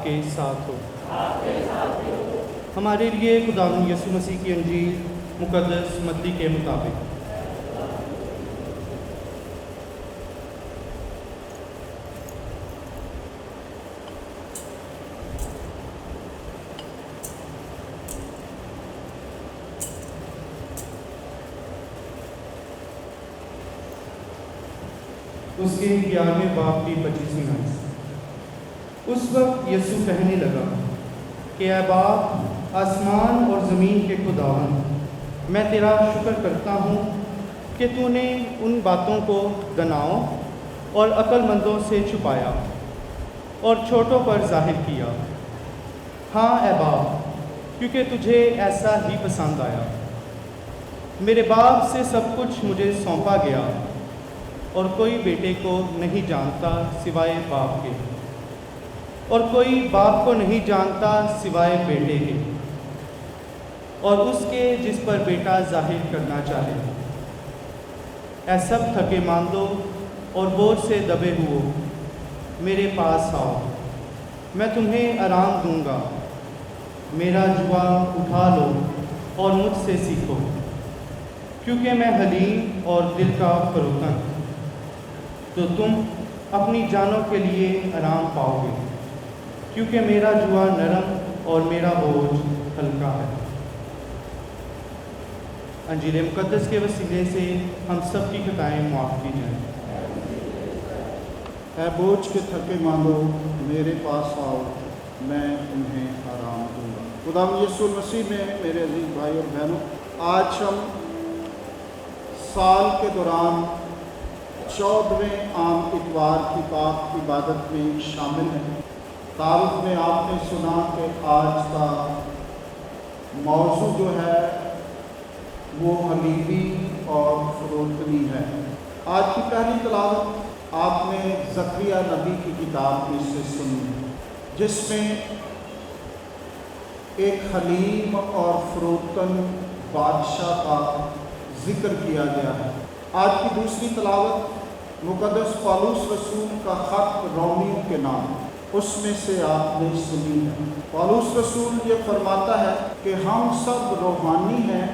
کے ساتھ ہو۔ ہمارے لیے خداوند یسوع مسیح کی انجیل مقدس متی کے مطابق۔ اس کے 11ویں باب کی 25ویں آیت۔ اس وقت یسوع کہنے لگا کہ اے باپ، آسمان اور زمین کے خداوند، میں تیرا شکر کرتا ہوں کہ تو نے ان باتوں کو دناؤں اور عقل مندوں سے چھپایا اور چھوٹوں پر ظاہر کیا۔ ہاں اے باپ، کیونکہ تجھے ایسا ہی پسند آیا۔ میرے باپ سے سب کچھ مجھے سونپا گیا، اور کوئی بیٹے کو نہیں جانتا سوائے باپ کے، اور کوئی باپ کو نہیں جانتا سوائے بیٹے کے، اور اس کے جس پر بیٹا ظاہر کرنا چاہے۔ اے سب تھکے ماندو اور بوجھ سے دبے ہوئے، میرے پاس آؤ، میں تمہیں آرام دوں گا۔ میرا جوا اٹھا لو اور مجھ سے سیکھو، کیونکہ میں حلیم اور دل کا فروتن، تو تم اپنی جانوں کے لیے آرام پاؤ گے، کیونکہ میرا جوا نرم اور میرا بوجھ ہلکا ہے۔ انجیل مقدس کے وسیلے سے ہم سب کی خطائیں معاف کی جائیں۔ اے بوجھ کے تھکے ماندو، میرے پاس آؤ، میں تمہیں آرام دوں گا۔ خداوند یسوع مسیح میں میرے عزیز بھائی اور بہنوں، آج ہم سال کے دوران 14ویں عام اتوار کی پاک عبادت میں شامل ہیں۔ تعارف میں آپ نے سنا کہ آج کا موضوع جو ہے وہ حلیمی اور فروتنی ہے۔ آج کی پہلی تلاوت آپ نے زکریا نبی کی کتاب میں سے سنی، جس میں ایک حلیم اور فروتن بادشاہ کا ذکر کیا گیا ہے۔ آج کی دوسری تلاوت مقدس پالوس رسول کا خط رومیوں کے نام، اس میں سے آپ نے سنی ہے۔ پالوس رسول یہ فرماتا ہے کہ ہم سب روحانی ہیں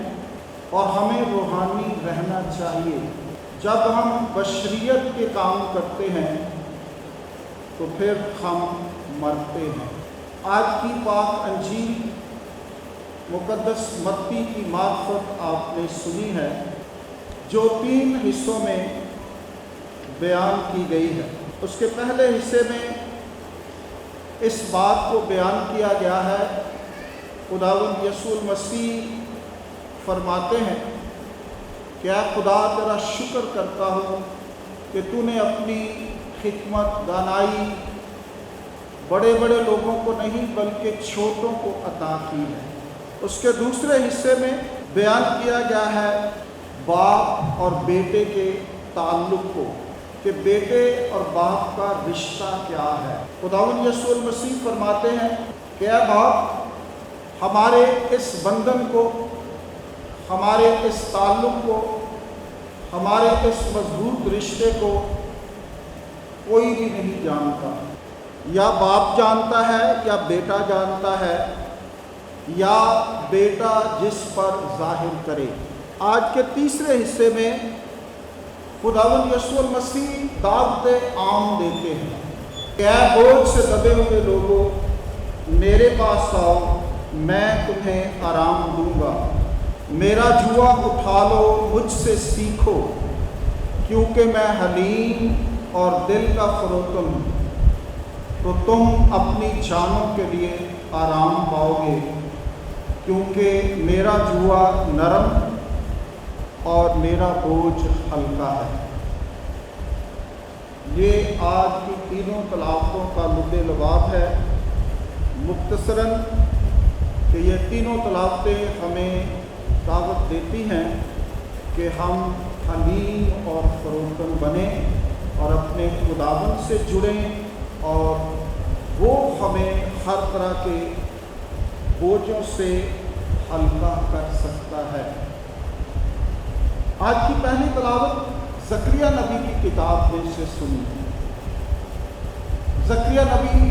اور ہمیں روحانی رہنا چاہیے۔ جب ہم بشریت کے کام کرتے ہیں تو پھر ہم مرتے ہیں۔ آج کی پاک انجیل مقدس متی کی معرفت آپ نے سنی ہے، جو 3 حصوں میں بیان کی گئی ہے۔ اس کے پہلے حصے میں اس بات کو بیان کیا گیا ہے، خداوند یسوع مسیح فرماتے ہیں کہ اے خدا، تیرا شکر کرتا ہوں کہ تو نے اپنی حکمت دانائی بڑے بڑے لوگوں کو نہیں بلکہ چھوٹوں کو عطا کی ہے۔ اس کے دوسرے حصے میں بیان کیا گیا ہے باپ اور بیٹے کے تعلق کو، کہ بیٹے اور باپ کا رشتہ کیا ہے۔ خداوند یسوع مسیح فرماتے ہیں کہ اے باپ، ہمارے اس بندھن کو، ہمارے اس تعلق کو، ہمارے اس مضبوط رشتے کو کوئی بھی نہیں جانتا۔ یا باپ جانتا ہے یا بیٹا جانتا ہے، یا بیٹا جس پر ظاہر کرے۔ آج کے تیسرے حصے میں خداوند یسوع مسیح دعوت عام دیتے ہیں کہ اے بوجھ سے دبے ہوئے لوگوں، میرے پاس آؤ، میں تمہیں آرام دوں گا۔ میرا جوا اٹھا لو، مجھ سے سیکھو، کیونکہ میں حلیم اور دل کا فروتن ہوں، تو تم اپنی جانوں کے لیے آرام پاؤ گے، کیونکہ میرا جوا نرم اور میرا بوجھ ہلکا ہے۔ یہ آج کی تینوں تلاوتوں کا لب لباب ہے۔ مختصراً کہ یہ تینوں تلاوتیں ہمیں دعوت دیتی ہیں کہ ہم حلیم اور فروتن بنیں اور اپنے خداوند سے جڑیں، اور وہ ہمیں ہر طرح کے بوجھوں سے ہلکا کر سکتا ہے۔ آج کی پہلی تلاوت زکریا نبی کی کتاب میں سے سنی۔ زکریا نبی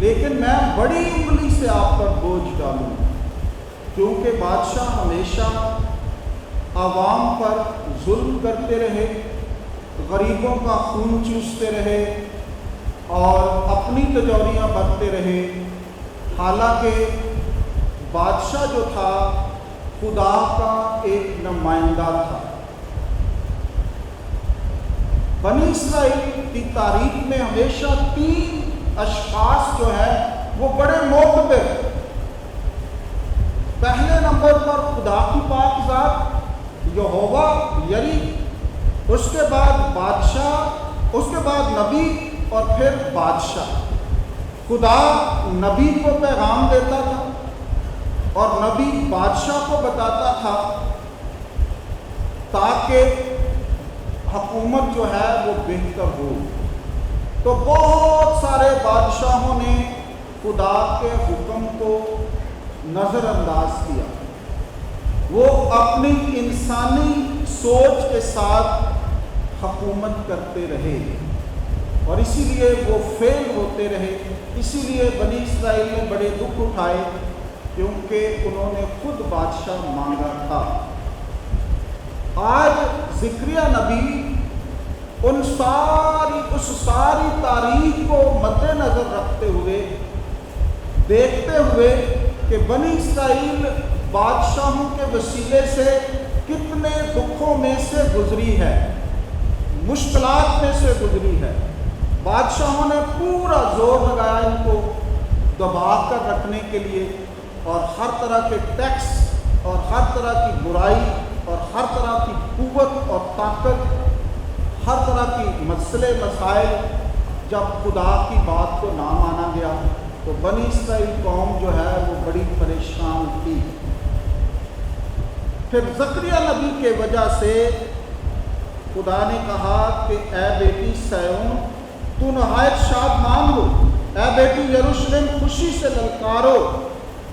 لیکن میں بڑی انگلی سے آپ پر بوجھ ڈالوں، کیونکہ بادشاہ ہمیشہ عوام پر ظلم کرتے رہے، غریبوں کا خون چوستے رہے اور اپنی تجوریاں برتتے رہے، حالانکہ بادشاہ جو تھا خدا کا ایک نمائندہ تھا۔ بنی اسرائیل کی تاریخ میں ہمیشہ 3 اشخاص جو ہیں وہ بڑے معتبر، پہلے نمبر پر خدا کی پاک ذات یہوہ یری، اس کے بعد بادشاہ، اس کے بعد نبی اور پھر بادشاہ۔ خدا نبی کو پیغام دیتا تھا اور نبی بادشاہ کو بتاتا تھا تاکہ حکومت جو ہے وہ بہتر ہو۔ تو بہت سارے بادشاہوں نے خدا کے حکم کو نظر انداز کیا، وہ اپنی انسانی سوچ کے ساتھ حکومت کرتے رہے اور اسی لیے وہ فیل ہوتے رہے۔ اسی لیے بنی اسرائیل نے بڑے دکھ اٹھائے، کیونکہ انہوں نے خود بادشاہ مانگا تھا۔ آج زکریا نبی اس ساری تاریخ کو مد نظر رکھتے ہوئے، دیکھتے ہوئے کہ بنی اسرائیل بادشاہوں کے وسیلے سے کتنے دکھوں میں سے گزری ہے، مشکلات میں سے گزری ہے، بادشاہوں نے پورا زور لگایا ان کو دبا کر رکھنے کے لیے، اور ہر طرح کے ٹیکس اور ہر طرح کی برائی اور ہر طرح کی قوت اور طاقت، ہر طرح کی مسئلے مسائل، جب خدا کی بات کو نہ مانا گیا تو بنی اسرائیل قوم جو ہے وہ بڑی پریشان تھی۔ پھر زکریا نبی کے وجہ سے خدا نے کہا کہ اے بیٹی سیون تو نہایت شادمان ہو، اے بیٹی یروشلم خوشی سے للکارو،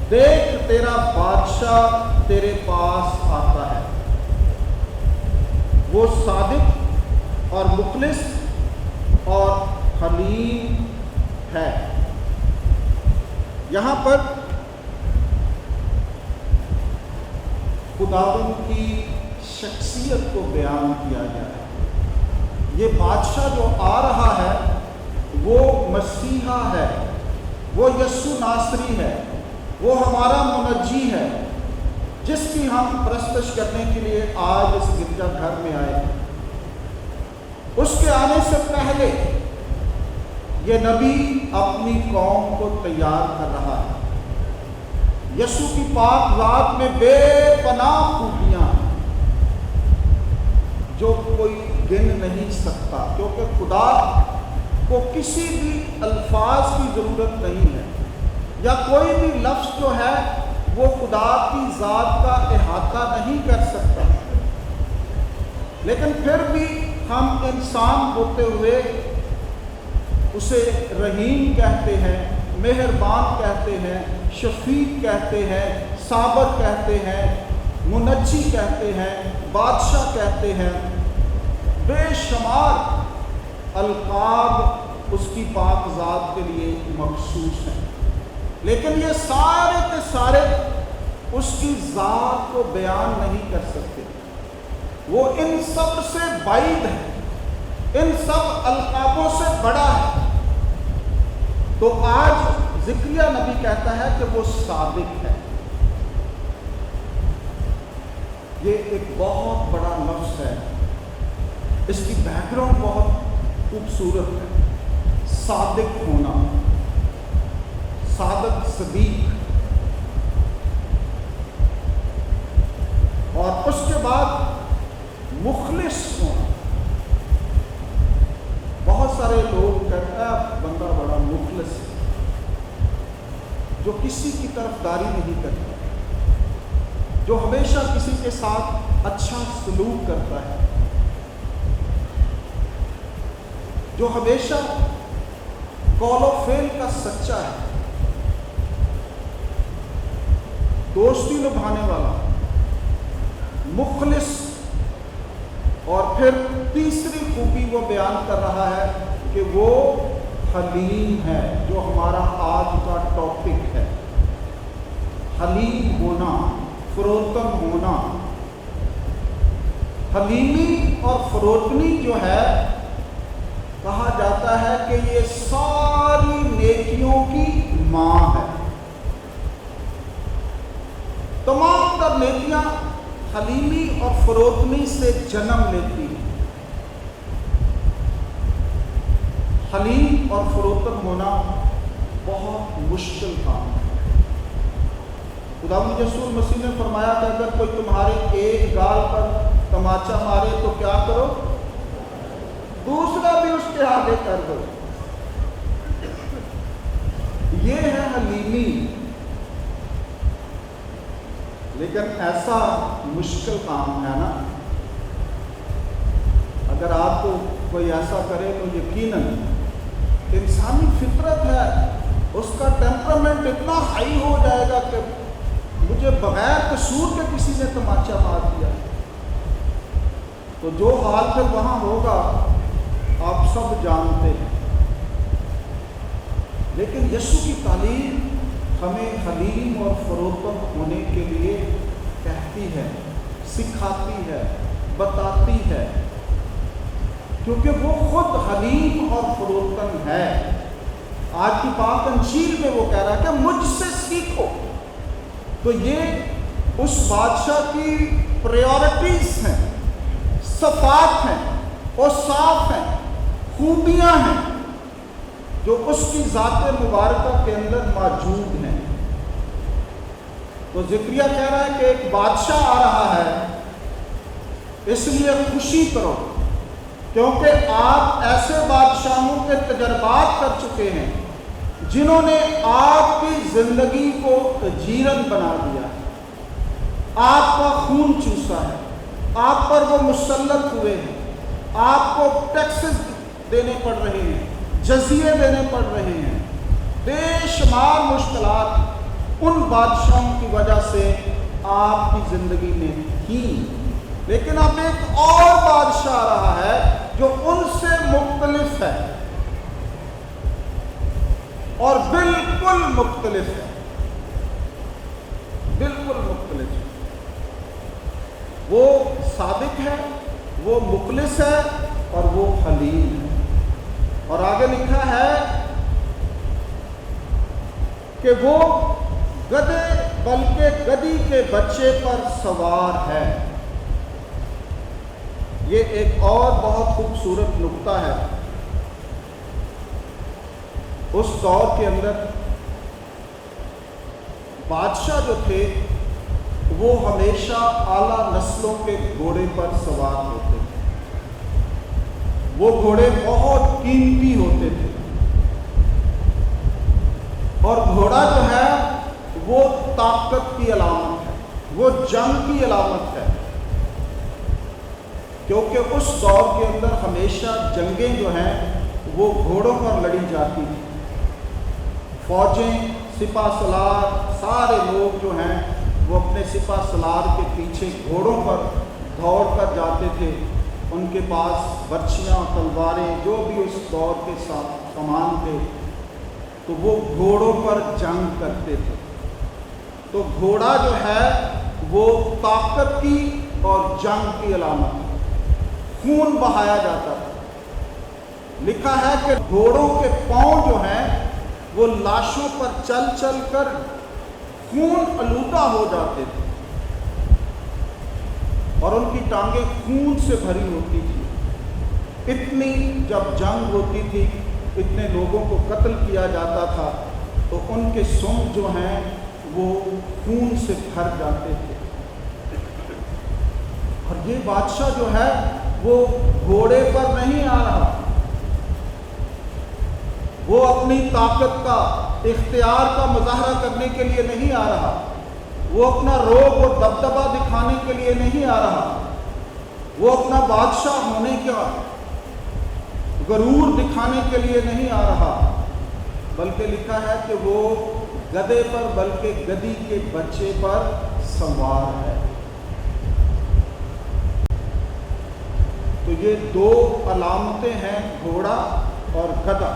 دیکھ تیرا بادشاہ تیرے پاس آتا ہے، وہ صادق اور مخلص اور حلیم ہے۔ یہاں پر خداوند کی شخصیت کو بیان کیا گیا ہے۔ یہ بادشاہ جو آ رہا ہے وہ مسیحا ہے، وہ یسوع ناصری ہے، وہ ہمارا منجی ہے، جس کی ہم پرستش کرنے کے لیے آج اس گرجا گھر میں آئے ہیں۔ اس کے آنے سے پہلے یہ نبی اپنی قوم کو تیار کر رہا ہے۔ یسوع کی پاک ذات میں بے پناہ خوبیاں ہیں جو کوئی گن نہیں سکتا، کیونکہ خدا کو کسی بھی الفاظ کی ضرورت نہیں ہے، یا کوئی بھی لفظ جو ہے وہ خدا کی ذات کا احاطہ نہیں کر سکتا۔ لیکن پھر بھی ہم انسان ہوتے ہوئے اسے رحیم کہتے ہیں، مہربان کہتے ہیں، شفیق کہتے ہیں، صابر کہتے ہیں، منجی کہتے ہیں، بادشاہ کہتے ہیں، بے شمار القاب اس کی پاک ذات کے لیے مخصوص ہیں، لیکن یہ سارے کے سارے اس کی ذات کو بیان نہیں کر سکتے۔ وہ ان سب سے بعید ہے، ان سب القابوں سے بڑا ہے۔ تو آج زکریا نبی کہتا ہے کہ وہ صادق ہے۔ یہ ایک بہت بڑا لفظ ہے، اس کی بیک گراؤنڈ بہت خوبصورت ہے۔ صادق ہونا، صادق صدیق، اور اس کے بعد مخلص ہونا۔ بہت سارے لوگ کہتے ہیں بندہ بڑا مخلص ہے، جو کسی کی طرفداری نہیں کرتا، جو ہمیشہ کسی کے ساتھ اچھا سلوک کرتا ہے، جو ہمیشہ قول و فعل کا سچا ہے، دوستی نبھانے والا، مخلص۔ اور پھر تیسری خوبی وہ بیان کر رہا ہے کہ وہ حلیم ہے، جو ہمارا آج کا ٹاپک ہے۔ حلیم ہونا، فروتن ہونا۔ حلیمی اور فروتنی جو ہے، کہا جاتا ہے کہ یہ ساری نیکیوں کی ماں ہے۔ تمام تر نیکیاں حلیمی اور فروتنی سے جنم لیتی ہیں۔ حلیم اور فروتن ہونا بہت مشکل کام ہے۔ خداوند یسوع مسیح نے فرمایا کہ اگر کوئی تمہارے ایک گال پر تماچا مارے تو کیا کرو؟ دوسرا بھی اس کے آگے کر دو۔ یہ ہے حلیمی۔ لیکن ایسا مشکل کام ہے نا، اگر آپ کو کوئی ایسا کرے تو یقیناً انسانی فطرت ہے، اس کا ٹیمپرامنٹ اتنا ہائی ہو جائے گا کہ مجھے بغیر قصور کے کسی نے تماچا مار دیا، تو جو حال پھر وہاں ہوگا آپ سب جانتے ہیں۔ لیکن یسوع کی تعلیم ہمیں حلیم اور فروتن ہونے کے لیے کہتی ہے، سکھاتی ہے، بتاتی ہے، کیونکہ وہ خود حلیم اور فروتن ہے۔ آج کی پاک انجیل میں وہ کہہ رہا ہے کہ مجھ سے سیکھو۔ تو یہ اس بادشاہ کی پریورٹیز ہیں، صفات ہیں، اوصاف ہیں، خوبیاں ہیں جو اس کی ذات مبارکہ کے اندر موجود ہیں۔ تو ذکریہ کہہ رہا ہے کہ ایک بادشاہ آ رہا ہے، اس لیے خوشی کرو، کیونکہ آپ ایسے بادشاہوں کے تجربات کر چکے ہیں جنہوں نے آپ کی زندگی کو جیرن بنا دیا، آپ کا خون چوسا ہے، آپ پر وہ مسلط ہوئے ہیں، آپ کو ٹیکسز دینے پڑ رہے ہیں، جزیے دینے پڑ رہے ہیں، بے شمار مشکلات ان بادشاہوں کی وجہ سے آپ کی زندگی میں تھی۔ لیکن اب ایک اور بادشاہ آ رہا ہے جو ان سے مختلف ہے، اور بالکل مختلف ہے، بالکل مختلف ہے۔ وہ صادق ہے، وہ مخلص ہے، اور وہ حلیم ہے۔ اور آگے لکھا ہے کہ وہ گدھے بلکہ گدھی کے بچے پر سوار ہے۔ یہ ایک اور بہت خوبصورت نقطہ ہے۔ اس دور کے اندر بادشاہ جو تھے وہ ہمیشہ اعلیٰ نسلوں کے گھوڑے پر سوار ہوتے تھے۔ وہ گھوڑے بہت قیمتی ہوتے تھے، اور گھوڑا جو ہے وہ طاقت کی علامت ہے، وہ جنگ کی علامت ہے، کیونکہ اس دور کے اندر ہمیشہ جنگیں جو ہیں وہ گھوڑوں پر لڑی جاتی تھی۔ فوجیں، سپہ سالار، سارے لوگ جو ہیں وہ اپنے سپہ سالار کے پیچھے گھوڑوں پر دوڑ کر جاتے تھے۔ ان کے پاس برچھیاں، تلواریں، جو بھی اس دور کے ساتھ سامان تھے، تو وہ گھوڑوں پر جنگ کرتے تھے۔ تو گھوڑا جو ہے وہ طاقت کی اور جنگ کی علامت ہے۔ خون بہایا جاتا تھا۔ لکھا ہے کہ گھوڑوں کے پاؤں جو ہیں وہ لاشوں پر چل چل کر خون آلودہ ہو جاتے تھے، اور ان کی ٹانگیں خون سے بھری ہوتی تھی۔ اتنی جب جنگ ہوتی تھی، اتنے لوگوں کو قتل کیا جاتا تھا، تو ان کے سونگ جو ہیں وہ خون سے بھر جاتے تھے۔ اور یہ بادشاہ جو ہے وہ گھوڑے پر نہیں آ رہا، وہ اپنی طاقت کا، اختیار کا مظاہرہ کرنے کے لیے نہیں آ رہا، وہ اپنا روب اور دبدبہ دکھانے کے لیے نہیں آ رہا، وہ اپنا بادشاہ ہونے کا غرور دکھانے کے لیے نہیں آ رہا، بلکہ لکھا ہے کہ وہ گدھے پر بلکہ گدھی کے بچے پر سوار ہے۔ تو یہ دو علامتیں ہیں، گھوڑا اور گدھا۔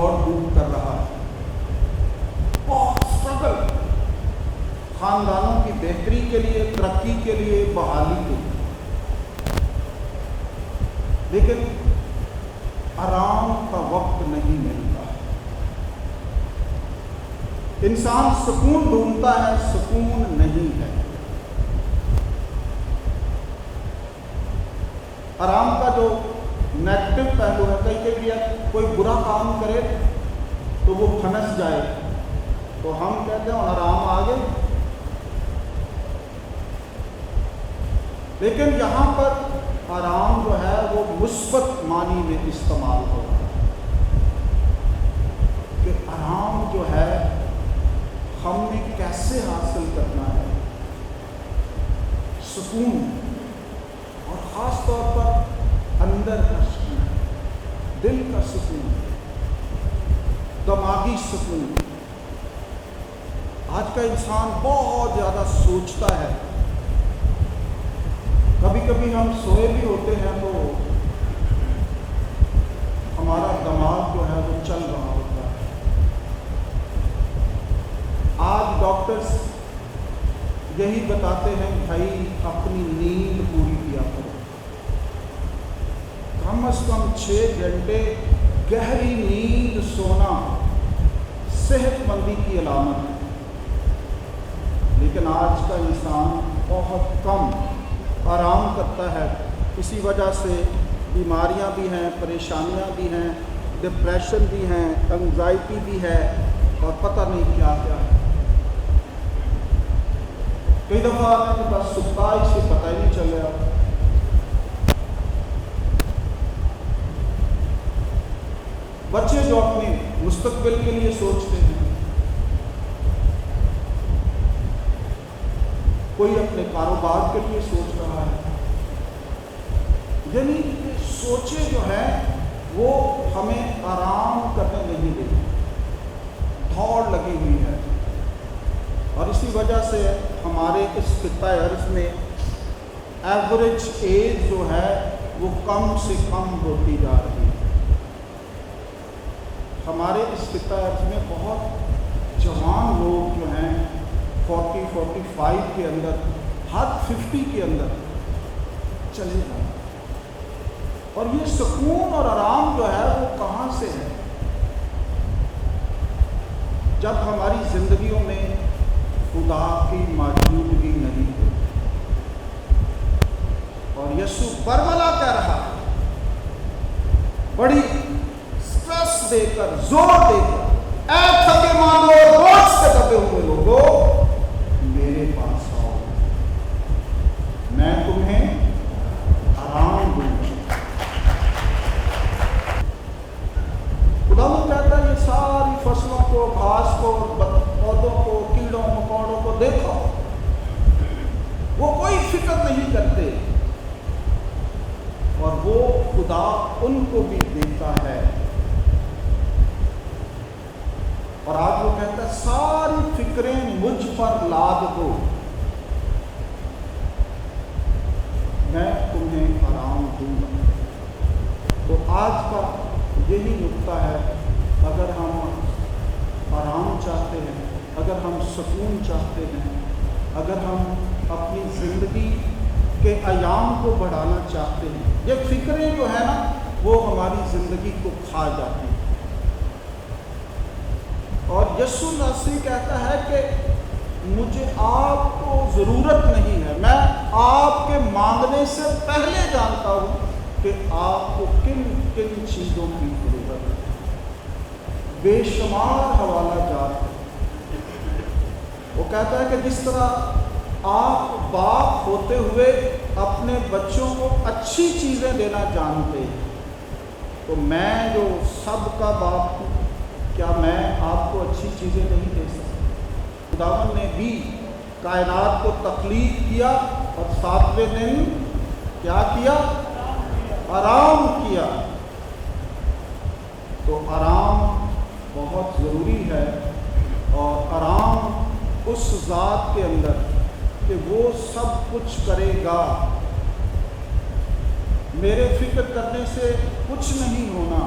دوڑ دھوپ کر رہا ہے، بہت اسٹرگل، خاندانوں کی بہتری کے لیے، ترقی کے لیے، بحالی کے لیے، لیکن آرام کا وقت نہیں ملتا۔ انسان سکون ڈھونڈتا ہے، سکون نہیں ہے۔ آرام کا جو نیگیٹو پہلو ہے، کئی کہ کوئی برا کام کرے تو وہ پھنس جائے تو ہم کہتے ہیں آرام آ گئے، لیکن یہاں پر آرام جو ہے وہ مثبت معنی میں استعمال ہو رہا ہے کہ آرام جو ہے ہم نے کیسے حاصل کرنا ہے، سکون، اور خاص طور پر اندر کا سکون، دل کا سکون، دماغی سکون۔ آج کا انسان بہت زیادہ سوچتا ہے، کبھی کبھی ہم سوئے بھی ہوتے ہیں تو ہمارا دماغ جو ہے وہ چل رہا ہوتا ہے۔ آج ڈاکٹرز یہی بتاتے ہیں بھائی اپنی نیند پوری کیا کرو، کم از کم 6 گھنٹے گہری نیند سونا صحت مندی کی علامت ہے، لیکن آج کا انسان بہت کم آرام کرتا ہے۔ اسی وجہ سے بیماریاں بھی ہیں، پریشانیاں بھی ہیں، ڈپریشن بھی ہیں، انگزائٹی بھی ہے، اور پتہ نہیں کیا کیا ہے۔ کئی دفعہ آپ کے پاس سکتا اس سے پتہ ہی نہیں چل رہا۔ بچے جو اپنے مستقبل کے لیے سوچتے ہیں، کوئی اپنے کاروبار کے لیے سوچ رہا ہے، یعنی سوچیں جو ہیں وہ ہمیں آرام کرنے نہیں دیتی، دوڑ لگی ہوئی ہے، اور اسی وجہ سے ہمارے اس خطۂ ارض میں ایوریج ایج جو ہے وہ کم سے کم ہوتی جا رہی ہے۔ ہمارے اس خطۂ ارض میں بہت جوان لوگ جو ہیں 40-45 کے اندر، حد 50 کے اندر چلے جائیں، اور یہ سکون اور آرام جو ہے وہ کہاں سے ہے؟ جب ہماری زندگیوں میں خدا کی موجودگی نہیں ہے، اور یسوع برملا کہہ رہا ہے، بڑی سٹریس دے کر، زور دے کر، اے تھکے مانو بوجھ سے دبے ہوئے لوگوں میرے پاس آؤ، میں تمہیں آرام دوں گا۔ خدا کہتا ہے یہ ساری فصلوں کو، گھاس کو، پودوں کو، کیڑوں مکوڑوں کو دیکھو، وہ کوئی فکر نہیں کرتے، اور وہ خدا ان کو بھی دیتا ہے۔ اور آج وہ کہتا ہے ساری فکریں مجھ پر لاد دو، میں تمہیں آرام دوں گا۔ تو آج کا یہی نکتہ ہے، اگر ہم آرام چاہتے ہیں، اگر ہم سکون چاہتے ہیں، اگر ہم اپنی زندگی کے ایام کو بڑھانا چاہتے ہیں، یہ فکریں جو ہیں نا وہ ہماری زندگی کو کھا جاتی ہیں۔ اور یسوع مسیح کہتا ہے کہ مجھے آپ کو ضرورت نہیں ہے، میں آپ کے مانگنے سے پہلے جانتا ہوں کہ آپ کو کن کن چیزوں کی ضرورت ہے۔ بے شمار حوالہ جات ہے۔ وہ کہتا ہے کہ جس طرح آپ باپ ہوتے ہوئے اپنے بچوں کو اچھی چیزیں دینا جانتے ہیں، تو میں جو سب کا باپ ہوں، کیا میں آپ کو اچھی چیزیں نہیں دے سکتا؟ خداوند نے بھی کائنات کو تخلیق کیا اور 7ویں دن کیا کیا؟ آرام کیا۔ تو آرام بہت ضروری ہے، اور آرام اس ذات کے اندر کہ وہ سب کچھ کرے گا، میرے فکر کرنے سے کچھ نہیں ہونا،